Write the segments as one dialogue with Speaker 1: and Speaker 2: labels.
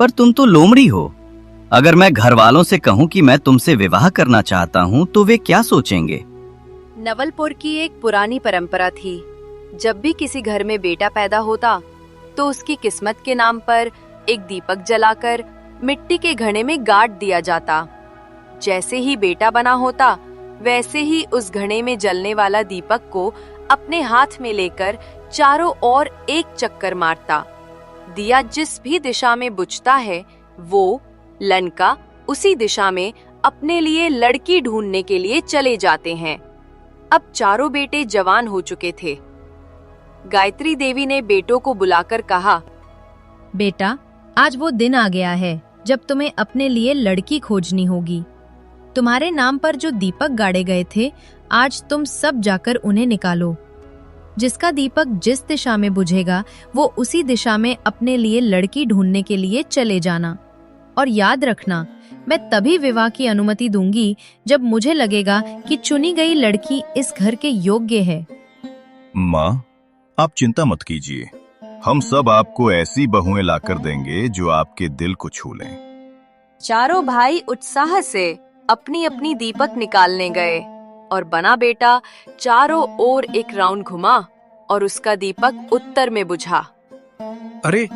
Speaker 1: पर तुम तो लोमड़ी हो। अगर मैं घर वालों से कहूँ कि मैं तुमसे विवाह करना चाहता हूँ तो वे क्या सोचेंगे?
Speaker 2: नवलपुर की एक पुरानी परंपरा थी। जब भी किसी घर में बेटा पैदा होता तो उसकी किस्मत के नाम पर एक दीपक जलाकर मिट्टी के घड़े में गाड़ दिया जाता। जैसे ही बेटा बना होता वैसे ही उस घड़े में जलने वाला दीपक को अपने हाथ में लेकर चारों ओर एक चक्कर मारता। दिया जिस भी दिशा में बुझता है वो लड़का उसी दिशा में अपने लिए लड़की ढूंढने के लिए चले जाते हैं। अब चारों बेटे जवान हो चुके थे। गायत्री देवी ने बेटों को बुलाकर कहा,
Speaker 3: बेटा, आज वो दिन आ गया है जब तुम्हें अपने लिए लड़की खोजनी होगी। तुम्हारे नाम पर जो दीपक गाड़े गए थे, आज तुम सब जाकर उन्हें निकालो। जिसका दीपक जिस दिशा में बुझेगा वो उसी दिशा में अपने लिए लड़की ढूंढने के लिए चले जाना। और याद रखना, मैं तभी विवाह की अनुमति दूंगी जब मुझे लगेगा कि चुनी गई लड़की इस घर के योग्य है।
Speaker 4: माँ, आप चिंता मत कीजिए, हम सब आपको ऐसी बहुएं लाकर देंगे जो आपके दिल को छू लें।
Speaker 2: चारों भाई उत्साह से अपनी अपनी दीपक निकालने गए और बना बेटा चारों ओर एक राउंड घुमा और उसका दीपक उत्तर में बुझा।
Speaker 5: अरे,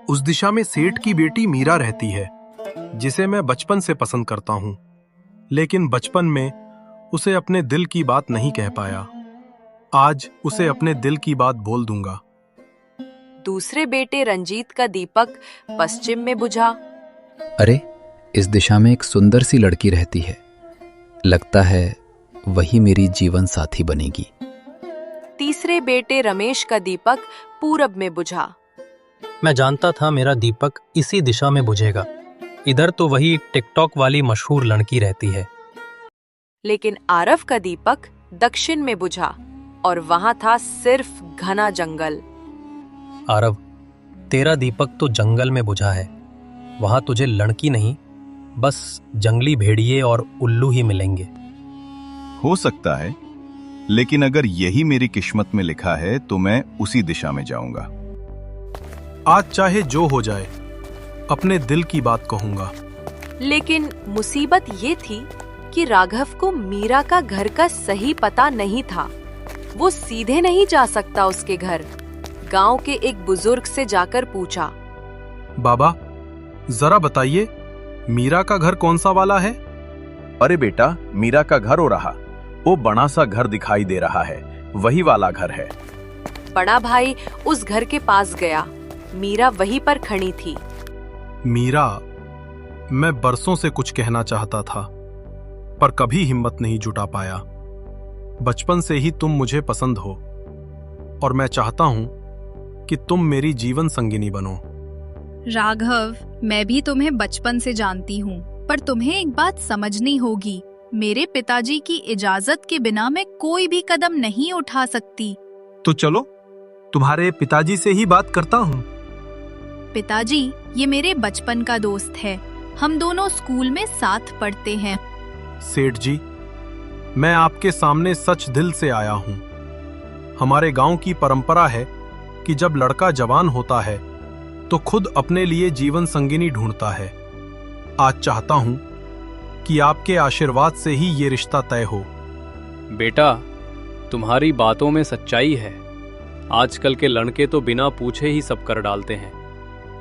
Speaker 5: उस दिशा में सेठ की बेटी मीरा रहती है, जिसे मैं बचपन से पसंद करता हूँ, लेकिन बचपन में उसे अपने दिल की बात नहीं कह पाया। आज उसे अपने दिल की बात बोल दूंगा।
Speaker 2: दूसरे बेटे रंजीत का दीपक पश्चिम में बुझा।
Speaker 6: अरे, इस दिशा में एक सुंदर सी लड़की रहती है, लगता है वही मेरी जीवन साथी बनेगी।
Speaker 2: तीसरे बेटे रमेश का दीपक पूरब में बुझा।
Speaker 7: मैं जानता था मेरा दीपक इसी दिशा में बुझेगा। इधर तो वही टिकटॉक वाली मशहूर लड़की रहती है।
Speaker 2: लेकिन आरव का दीपक दक्षिण में बुझा और वहां था सिर्फ घना जंगल।
Speaker 7: आरव, तेरा दीपक तो जंगल में बुझा है। वहां तुझे लड़की नहीं, बस जंगली भेड़िए और उल्लू ही मिलेंगे।
Speaker 4: हो सकता है, लेकिन अगर यही मेरी किस्मत में लिखा है तो मैं उसी दिशा में जाऊंगा।
Speaker 5: आज चाहे जो हो जाए, अपने दिल की बात कहूंगा।
Speaker 2: लेकिन मुसीबत ये थी कि राघव को मीरा का घर का सही पता नहीं था। वो सीधे नहीं जा सकता उसके घर। गांव के एक बुजुर्ग से जाकर पूछा,
Speaker 5: बाबा, जरा बताइए, मीरा का घर कौन सा वाला है?
Speaker 8: अरे बेटा, मीरा का घर हो रहा, वो बड़ा सा घर दिखाई दे रहा है, वही वाला घर है।
Speaker 2: बड़ा भाई उस घर के पास गया। मीरा वहीं पर खड़ी थी।
Speaker 5: मीरा, मैं बरसों से कुछ कहना चाहता था, पर कभी हिम्मत नहीं जुटा पाया। बचपन से ही तुम मुझे पसंद हो और मैं चाहता हूं कि तुम मेरी जीवन संगिनी बनो।
Speaker 9: राघव, मैं भी तुम्हें बचपन से जानती हूँ, पर तुम्हें एक बात समझनी होगी। मेरे पिताजी की इजाजत के बिना मैं कोई भी कदम नहीं उठा सकती।
Speaker 5: तो चलो, तुम्हारे पिताजी से ही बात करता हूँ।
Speaker 9: पिताजी, ये मेरे बचपन का दोस्त है। हम दोनों स्कूल में साथ पढ़ते हैं।
Speaker 5: सेठ जी, मैं आपके सामने सच दिल से आया हूँ। हमारे गांव की परंपरा है कि जब लड़का जवान होता है तो खुद अपने लिए जीवन संगिनी ढूंढता है। आज चाहता हूँ कि आपके आशीर्वाद से ही ये रिश्ता तय हो।
Speaker 10: बेटा, तुम्हारी बातों में सच्चाई है। आजकल के लड़के तो बिना पूछे ही सब कर डालते हैं,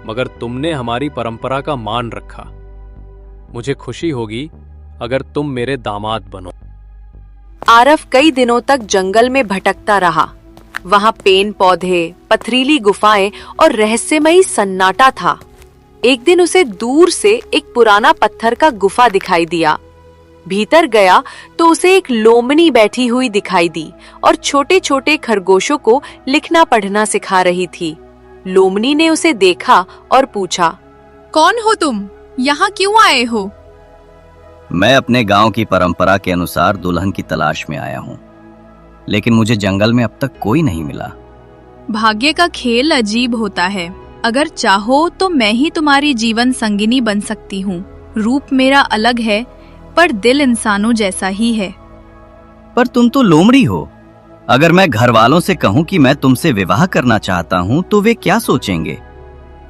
Speaker 10: मगर तुमने हमारी परंपरा का मान रखा। मुझे खुशी होगी अगर तुम मेरे दामाद बनो।
Speaker 2: आरव कई दिनों तक जंगल में भटकता रहा। वहाँ पेड़ पौधे, पथरीली गुफाएं और रहस्यमयी सन्नाटा था। एक दिन उसे दूर से एक पुराना पत्थर का गुफा दिखाई दिया। भीतर गया तो उसे एक लोमड़ी बैठी हुई दिखाई दी और छोटे छोटे खरगोशों को लिखना पढ़ना सिखा रही थी। लोमड़ी ने उसे देखा और पूछा,
Speaker 9: कौन हो तुम? यहाँ क्यों आए हो?
Speaker 1: मैं अपने गांव की परंपरा के अनुसार दुल्हन की तलाश में आया हूँ, लेकिन मुझे जंगल में अब तक कोई नहीं मिला।
Speaker 9: भाग्य का खेल अजीब होता है। अगर चाहो तो मैं ही तुम्हारी जीवन संगिनी बन सकती हूँ। रूप मेरा अलग है, पर दिल इंसानों जैसा ही है।
Speaker 1: पर तुम तो लोमड़ी हो। अगर मैं घर वालों से कहूँ कि मैं तुमसे विवाह करना चाहता हूँ तो वे क्या सोचेंगे?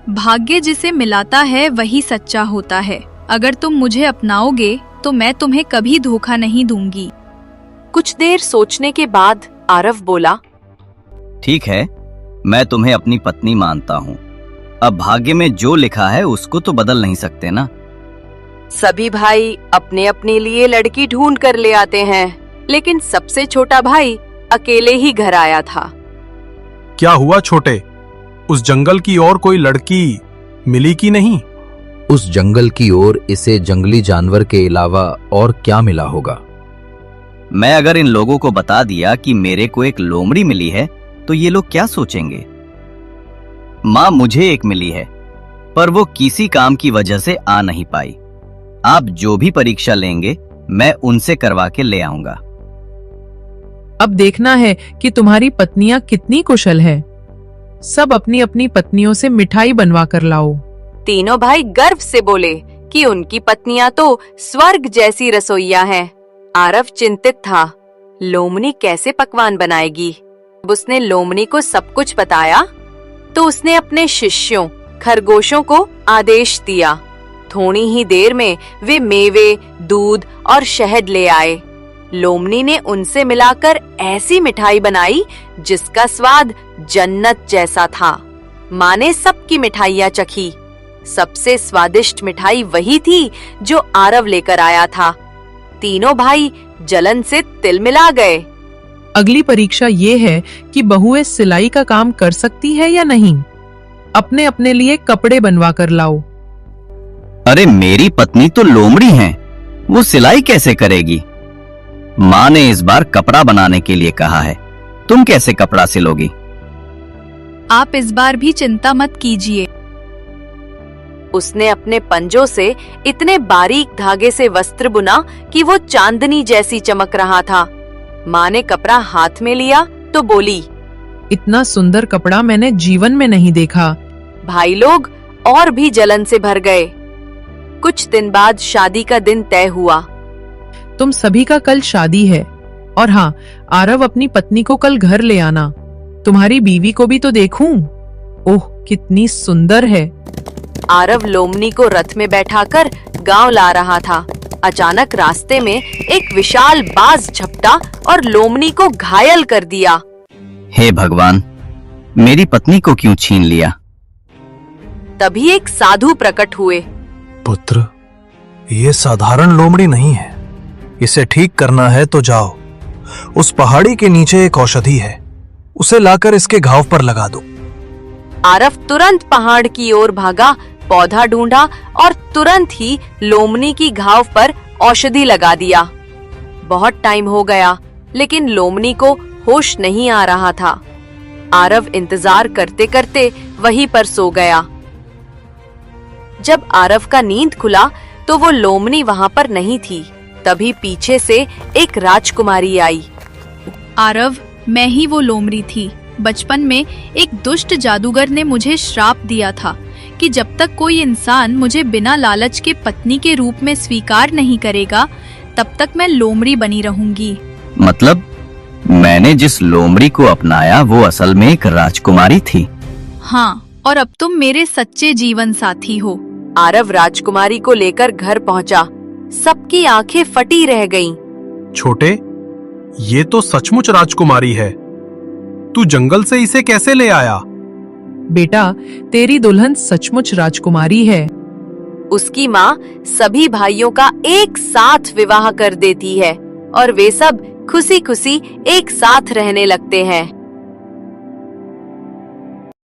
Speaker 9: भाग्य जिसे मिलाता है वही सच्चा होता है। अगर तुम मुझे अपनाओगे तो मैं तुम्हें कभी धोखा नहीं दूंगी।
Speaker 2: कुछ देर सोचने के बाद आरव बोला,
Speaker 1: ठीक है, मैं तुम्हें अपनी पत्नी मानता हूँ। अब भाग्य में जो लिखा है उसको तो बदल नहीं सकते ना।
Speaker 2: सभी भाई अपने अपने लिए लड़की ढूंढ कर ले आते हैं, लेकिन सबसे छोटा भाई अकेले ही घर आया था।
Speaker 5: क्या हुआ छोटे? उस जंगल की और कोई लड़की मिली कि नहीं?
Speaker 6: उस जंगल की ओर इसे जंगली जानवर के अलावा और क्या मिला होगा?
Speaker 1: मैं अगर इन लोगों को बता दिया कि मेरे को एक लोमड़ी मिली है तो ये लोग क्या सोचेंगे? माँ मुझे एक मिली है, पर वो किसी काम की वजह से आ नहीं पाई। आप जो भी परीक्षा लेंगे मैं उनसे करवा के ले आऊंगा।
Speaker 11: अब देखना है कि तुम्हारी पत्नियां कितनी कुशल है। सब अपनी अपनी पत्नियों से मिठाई बनवा कर लाओ।
Speaker 2: तीनों भाई गर्व से बोले कि उनकी पत्नियां तो स्वर्ग जैसी रसोइया हैं। आरव चिंतित था, लोमड़ी कैसे पकवान बनाएगी। जब उसने लोमड़ी को सब कुछ बताया तो उसने अपने शिष्यों खरगोशों को आदेश दिया। थोड़ी ही देर में वे मेवे, दूध और शहद ले आए। लोमड़ी ने उनसे मिलाकर ऐसी मिठाई बनाई जिसका स्वाद जन्नत जैसा था। माँ ने सबकी मिठाइयाँ चखी। सबसे स्वादिष्ट मिठाई वही थी जो आरव लेकर आया था। तीनों भाई जलन से तिलमिला गए।
Speaker 11: अगली परीक्षा ये है कि बहुएं सिलाई का काम कर सकती है या नहीं। अपने अपने लिए कपड़े बनवा कर लाओ।
Speaker 1: अरे मेरी पत्नी तो लोमड़ी है, वो सिलाई कैसे करेगी? माँ ने इस बार कपड़ा बनाने के लिए कहा है, तुम कैसे कपड़ा सिलोगी?
Speaker 9: आप इस बार भी चिंता मत कीजिए।
Speaker 2: उसने अपने पंजों से इतने बारीक धागे से वस्त्र बुना कि वो चांदनी जैसी चमक रहा था। माँ ने कपड़ा हाथ में लिया तो बोली,
Speaker 11: इतना सुंदर कपड़ा मैंने जीवन में नहीं देखा।
Speaker 2: भाई लोग और भी जलन से भर गए। कुछ दिन बाद शादी का दिन तय हुआ।
Speaker 11: तुम सभी का कल शादी है, और हाँ, आरव अपनी पत्नी को कल घर ले आना। तुम्हारी बीवी को भी तो देखूं। ओह कितनी सुंदर है।
Speaker 2: आरव लोमड़ी को रथ में बैठाकर गांव ला रहा था। अचानक रास्ते में एक विशाल बाज झपटा और लोमड़ी को घायल कर दिया।
Speaker 1: हे भगवान, मेरी पत्नी को क्यों छीन लिया?
Speaker 2: तभी एक साधु प्रकट हुए।
Speaker 12: पुत्र, ये साधारण लोमड़ी नहीं है। इसे ठीक करना है तो जाओ, उस पहाड़ी के नीचे एक औषधि है, उसे लाकर इसके घाव पर लगा दो।
Speaker 2: आरव तुरंत पहाड़ की ओर भागा, पौधा ढूंढा और तुरंत ही लोमड़ी की घाव पर औषधि लगा दिया। बहुत टाइम हो गया, लेकिन लोमड़ी को होश नहीं आ रहा था। आरव इंतजार करते करते वहीं पर सो गया। जब आरव का नींद खुला तो वो लोमड़ी वहां पर नहीं थी। तभी पीछे से एक राजकुमारी आई।
Speaker 9: आरव, मैं ही वो लोमड़ी थी। बचपन में एक दुष्ट जादूगर ने मुझे श्राप दिया था कि जब तक कोई इंसान मुझे बिना लालच के पत्नी के रूप में स्वीकार नहीं करेगा, तब तक मैं लोमड़ी बनी रहूंगी।
Speaker 1: मतलब मैंने जिस लोमड़ी को अपनाया वो असल में एक राजकुमारी थी?
Speaker 9: हाँ, और अब तुम मेरे सच्चे जीवन साथी हो।
Speaker 2: आरव राजकुमारी को लेकर घर पहुंचा। सबकी आंखें फटी रह गईं।
Speaker 5: छोटे, ये तो सचमुच राजकुमारी है। तू जंगल से इसे कैसे ले आया?
Speaker 11: बेटा, तेरी दुल्हन सचमुच राजकुमारी है।
Speaker 2: उसकी माँ सभी भाइयों का एक साथ विवाह कर देती है और वे सब खुशी खुशी एक साथ रहने लगते हैं।